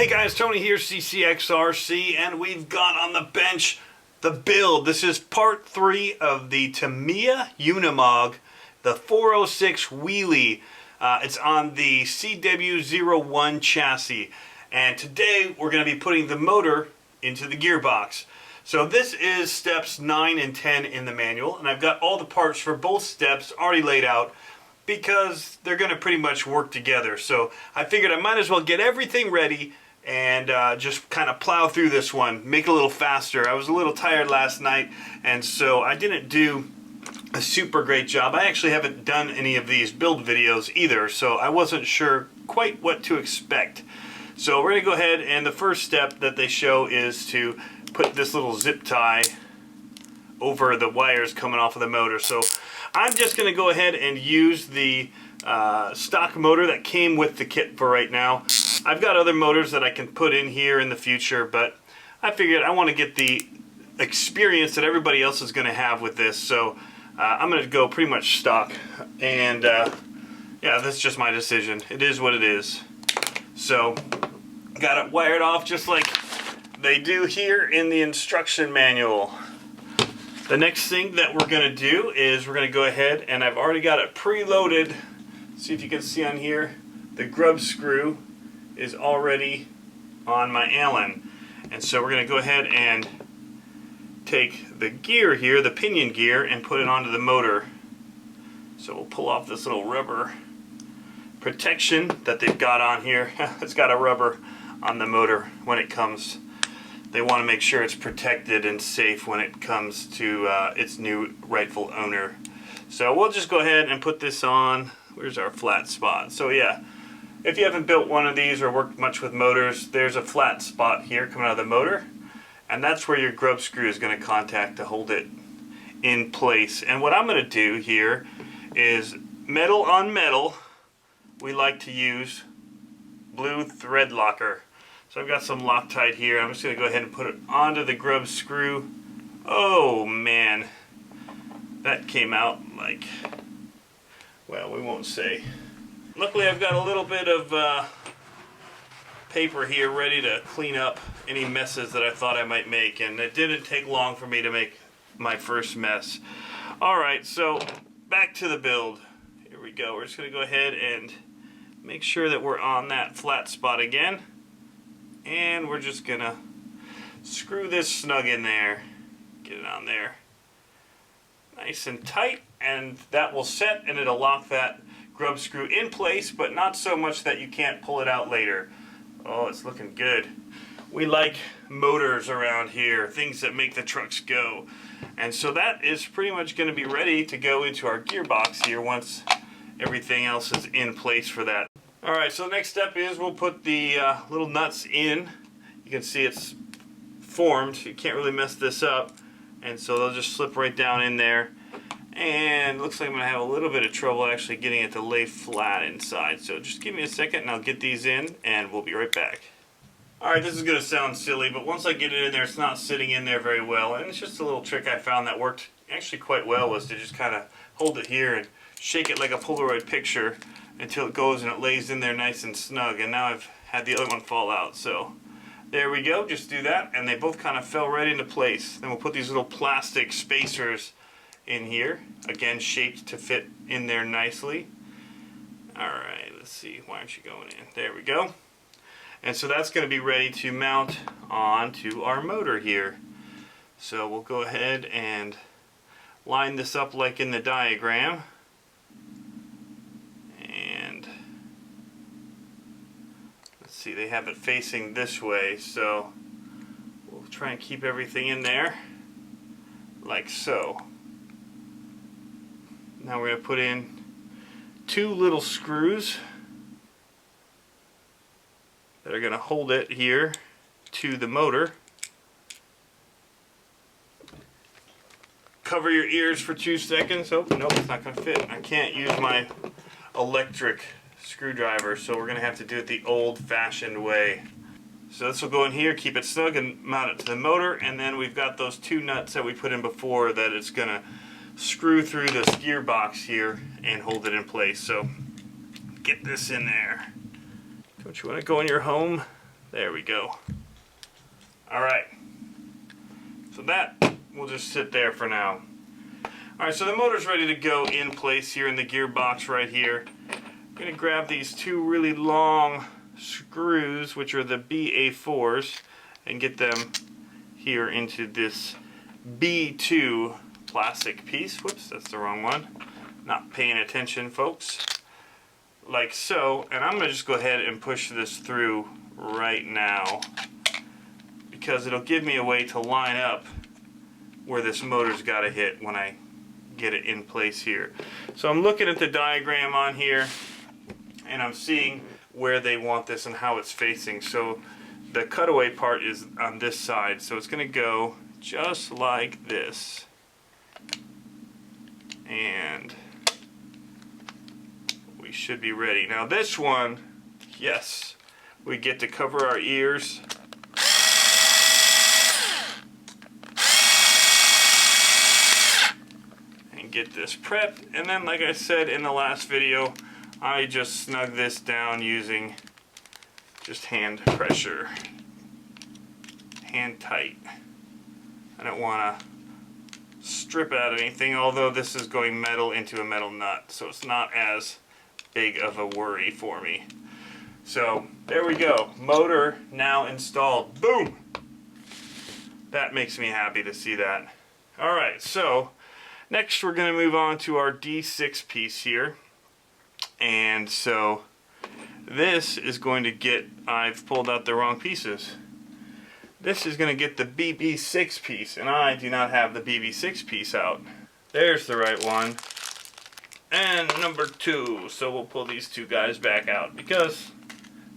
Hey guys, Tony here, CCxRC, and we've got on the bench the build. This is part 3 of the Tamiya Unimog, the 406 Wheelie. It's on the CW01 chassis, and today we're going to be putting the motor into the gearbox. So this is steps 9 and 10 in the manual, and I've got all the parts for both steps already laid out, because they're going to pretty much work together. So I figured I might as well get everything ready and just kind of plow through this one, make it a little faster. I was a little tired last night, and so I didn't do a super great job. I actually haven't done any of these build videos either, so I wasn't sure quite what to expect. So we're going to go ahead, and the first step that they show is to put this little zip tie over the wires coming off of the motor. So I'm just going to go ahead and use the stock motor that came with the kit for right now. I've got other motors that I can put in here in the future, but I figured I want to get the experience that everybody else is going to have with this. So I'm going to go pretty much stock, and yeah, that's just my decision. It is what it is. So got it wired off just like they do here in the instruction manual. The next thing that we're going to do is we're going to go ahead, and I've already got it preloaded. See if you can see on here, the grub screw is already on my Allen. And so we're going to go ahead and take the gear here, the pinion gear, and put it onto the motor. So we'll pull off this little rubber protection that they've got on here. It's got a rubber on the motor when it comes. They want to make sure it's protected and safe when it comes to its new rightful owner. So we'll just go ahead and put this on. Where's our flat spot? So yeah, if you haven't built one of these or worked much with motors, there's a flat spot here coming out of the motor, and that's where your grub screw is going to contact to hold it in place. And what I'm going to do here is metal on metal. We like to use blue thread locker. So I've got some Loctite here. I'm just going to go ahead and put it onto the grub screw. Oh man, that came out like, well, we won't say. Luckily I've got a little bit of paper here ready to clean up any messes that I thought I might make, and it didn't take long for me to make my first mess. Alright, so back to the build. Here we go. We're just going to go ahead and make sure that we're on that flat spot again. And we're just gonna screw this snug in there, get it on there nice and tight, and that will set, and it'll lock that grub screw in place, but not so much that you can't pull it out later. Oh, it's looking good. We like motors around here, things that make the trucks go, and so that is pretty much going to be ready to go into our gearbox here once everything else is in place for that. Alright, so the next step is we'll put the little nuts in. You can see it's formed. You can't really mess this up. And so they'll just slip right down in there. And it looks like I'm going to have a little bit of trouble actually getting it to lay flat inside. So just give me a second and I'll get these in, and we'll be right back. Alright, this is going to sound silly, but once I get it in there, it's not sitting in there very well. And it's just a little trick I found that worked actually quite well, was to just kind of hold it here and shake it like a Polaroid picture until it goes and it lays in there nice and snug. And now I've had the other one fall out, so there we go. Just do that, and they both kind of fell right into place. Then we'll put these little plastic spacers in here, again shaped to fit in there nicely. Alright, let's see, why aren't you going in? There we go. And so that's going to be ready to mount onto our motor here. So we'll go ahead and line this up like in the diagram. See, they have it facing this way, so we'll try and keep everything in there like so. Now we're going to put in 2 little screws that are going to hold it here to the motor. Cover your ears for 2 seconds. Oh, nope, it's not going to fit. I can't use my electric screwdriver, so we're going to have to do it the old-fashioned way. So this will go in here, keep it snug, and mount it to the motor, and then we've got those 2 nuts that we put in before that it's going to screw through this gearbox here and hold it in place. So get this in there. Don't you want to go in your home There we go. Alright, so that will just sit there for now. Alright, so the motor's ready to go in place here in the gearbox right here. I'm going to grab these two really long screws, which are the BA4s, and get them here into this B2 plastic piece. Whoops, that's the wrong one. Not paying attention, folks. Like so, and I'm going to just go ahead and push this through right now, because it'll give me a way to line up where this motor's got to hit when I get it in place here. So I'm looking at the diagram on here, and I'm seeing where they want this and how it's facing. So the cutaway part is on this side, so it's going to go just like this. And we should be ready. Now this one, yes, we get to cover our ears. And get this prepped. And then, like I said in the last video, I just snug this down using just hand pressure. Hand tight. I don't want to strip out anything, although this is going metal into a metal nut, so it's not as big of a worry for me. So there we go, motor now installed. Boom! That makes me happy to see that. Alright, so next we're going to move on to our D6 piece here. And so this is going to get, I've pulled out the wrong pieces. This is going to get the BB6 piece, and I do not have the BB6 piece out. There's the right one. And number 2. So we'll pull these two guys back out, because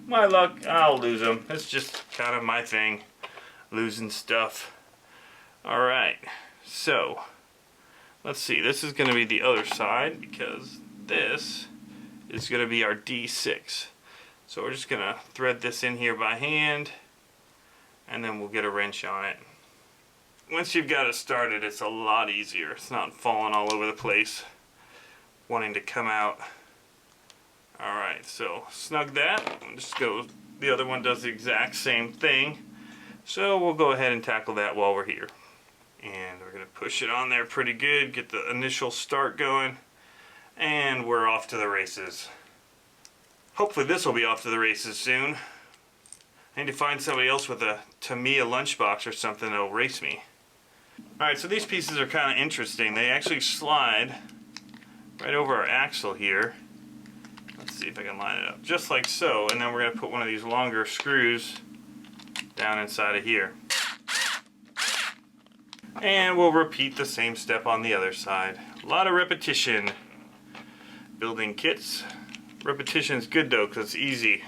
my luck, I'll lose them. It's just kind of my thing, losing stuff. Alright, so let's see. This is going to be the other side, because this is going to be our D6. So we're just going to thread this in here by hand, and then we'll get a wrench on it. Once you've got it started, it's a lot easier. It's not falling all over the place, wanting to come out. Alright, so snug that. Just go. The other one does the exact same thing. So we'll go ahead and tackle that while we're here. And we're going to push it on there pretty good, get the initial start going, and we're off to the races. Hopefully this will be off to the races soon. I need to find somebody else with a Tamiya lunchbox or something that'll race me. Alright, so these pieces are kind of interesting. They actually slide right over our axle here. Let's see if I can line it up. Just like so, and then we're going to put one of these longer screws down inside of here. And we'll repeat the same step on the other side. A lot of repetition. Building kits. Repetition's good though, because it's easy.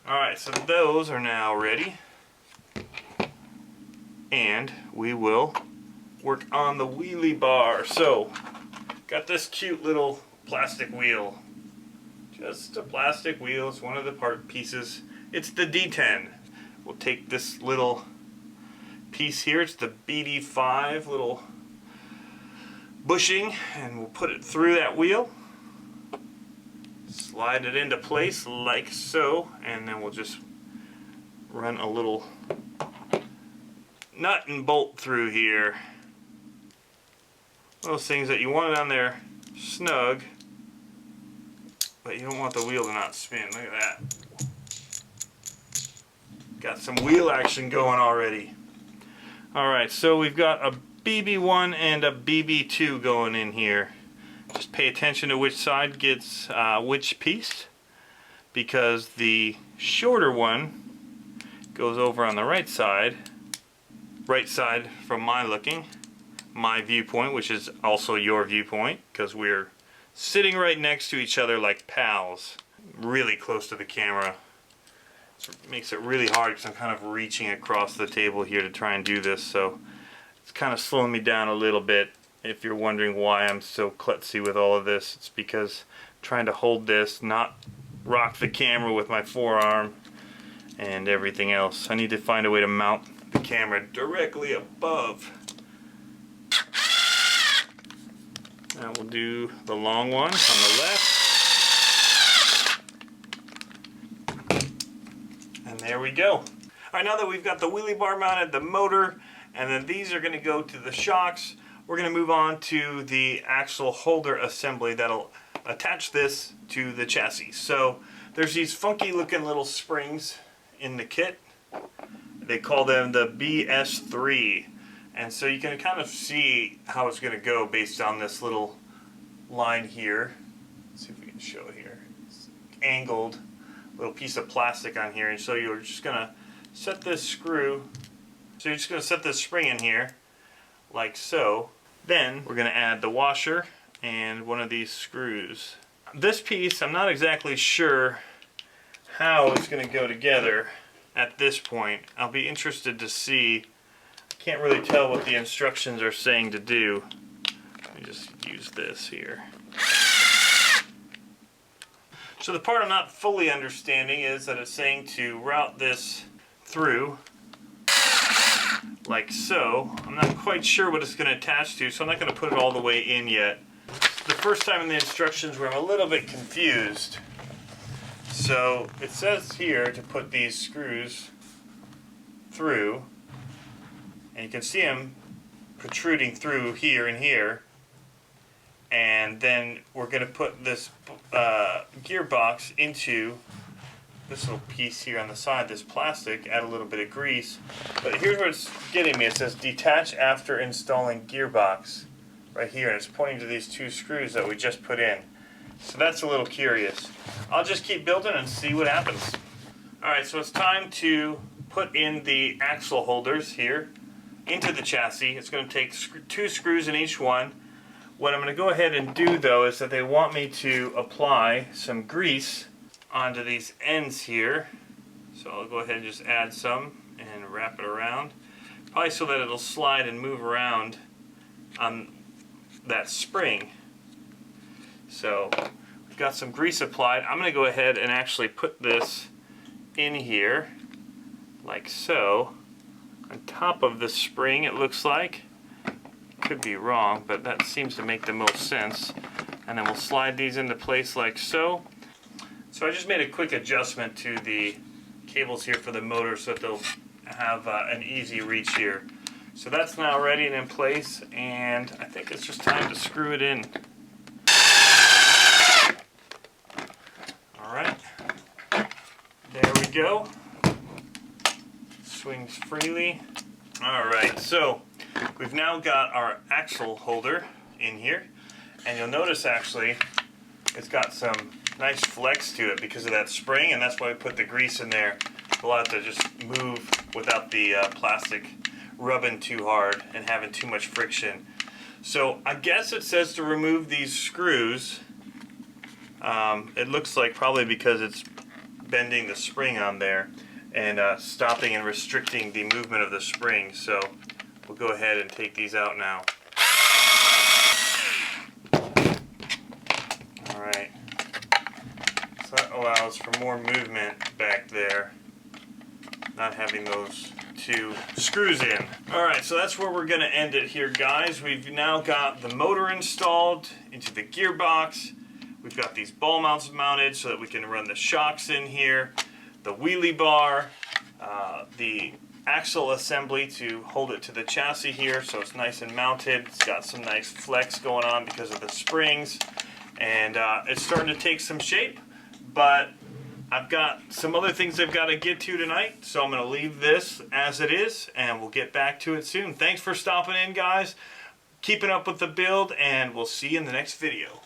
Alright, so those are now ready. And we will work on the wheelie bar. So, got this cute little plastic wheel. Just a plastic wheel. It's one of the part pieces. It's the D10. We'll take this little piece here. It's the BD5 little bushing, and we'll put it through that wheel. Slide it into place like so, and then we'll just run a little nut and bolt through here. Those things that you want it on there snug, but you don't want the wheel to not spin. Look at that. Got some wheel action going already. Alright, so we've got a BB1 and a BB2 going in here. Just pay attention to which side gets which piece, because the shorter one goes over on the right side from my viewpoint, which is also your viewpoint, because we're sitting right next to each other like pals, really close to the camera. So it makes it really hard because I'm kind of reaching across the table here to try and do this, so it's kind of slowing me down a little bit. If you're wondering why I'm so klutzy with all of this, it's because I'm trying to hold this, not rock the camera with my forearm and everything else. I need to find a way to mount the camera directly above. Now we'll do the long one on the left. And And there we go. All right, now that we've got the wheelie bar mounted, the motor, and then these are going to go to the shocks, we're going to move on to the axle holder assembly that'll attach this to the chassis. So there's these funky looking little springs in the kit. They call them the BS3. And so you can kind of see how it's going to go based on this little line here. Let's see if we can show it here. It's angled little piece of plastic on here. And so you're just going to set this screw. So you're just going to set this spring in here like so. Then we're going to add the washer and one of these screws. This piece, I'm not exactly sure how it's going to go together at this point. I'll be interested to see. I can't really tell what the instructions are saying to do. Let me just use this here. So the part I'm not fully understanding is that it's saying to route this through like so. I'm not quite sure what it's going to attach to, so I'm not going to put it all the way in yet. It's the first time in the instructions where I'm a little bit confused. So it says here to put these screws through, and you can see them protruding through here and here, and then we're going to put this gearbox into this little piece here on the side, this plastic, add a little bit of grease. But here's where it's getting me. It says detach after installing gearbox right here, and it's pointing to these two screws that we just put in. So that's a little curious. I'll just keep building and see what happens. Alright, so it's time to put in the axle holders here into the chassis. It's going to take 2 screws in each one. What I'm going to go ahead and do though is that they want me to apply some grease onto these ends here. So I'll go ahead and just add some and wrap it around. Probably so that it'll slide and move around on that spring. So we've got some grease applied. I'm going to go ahead and actually put this in here like so on top of the spring, it looks like. Could be wrong, but that seems to make the most sense. And then we'll slide these into place like so. So I just made a quick adjustment to the cables here for the motor so that they'll have an easy reach here. So that's now ready and in place, and I think it's just time to screw it in. Alright, there we go. Swings freely. Alright, so we've now got our axle holder in here, and you'll notice actually it's got some nice flex to it because of that spring, and that's why we put the grease in there. We'll have to just move without the plastic rubbing too hard and having too much friction. So I guess it says to remove these screws. It looks like probably because it's bending the spring on there and stopping and restricting the movement of the spring. So we'll go ahead and take these out now. Alright. So that allows for more movement back there, not having those 2 screws in. Alright, so that's where we're going to end it here, guys. We've now got the motor installed into the gearbox. We've got these ball mounts mounted so that we can run the shocks in here, the wheelie bar, the axle assembly to hold it to the chassis here so it's nice and mounted. It's got some nice flex going on because of the springs, and it's starting to take some shape, but I've got some other things I've got to get to tonight, so I'm going to leave this as it is, and we'll get back to it soon. Thanks for stopping in, guys, keeping up with the build, and we'll see you in the next video.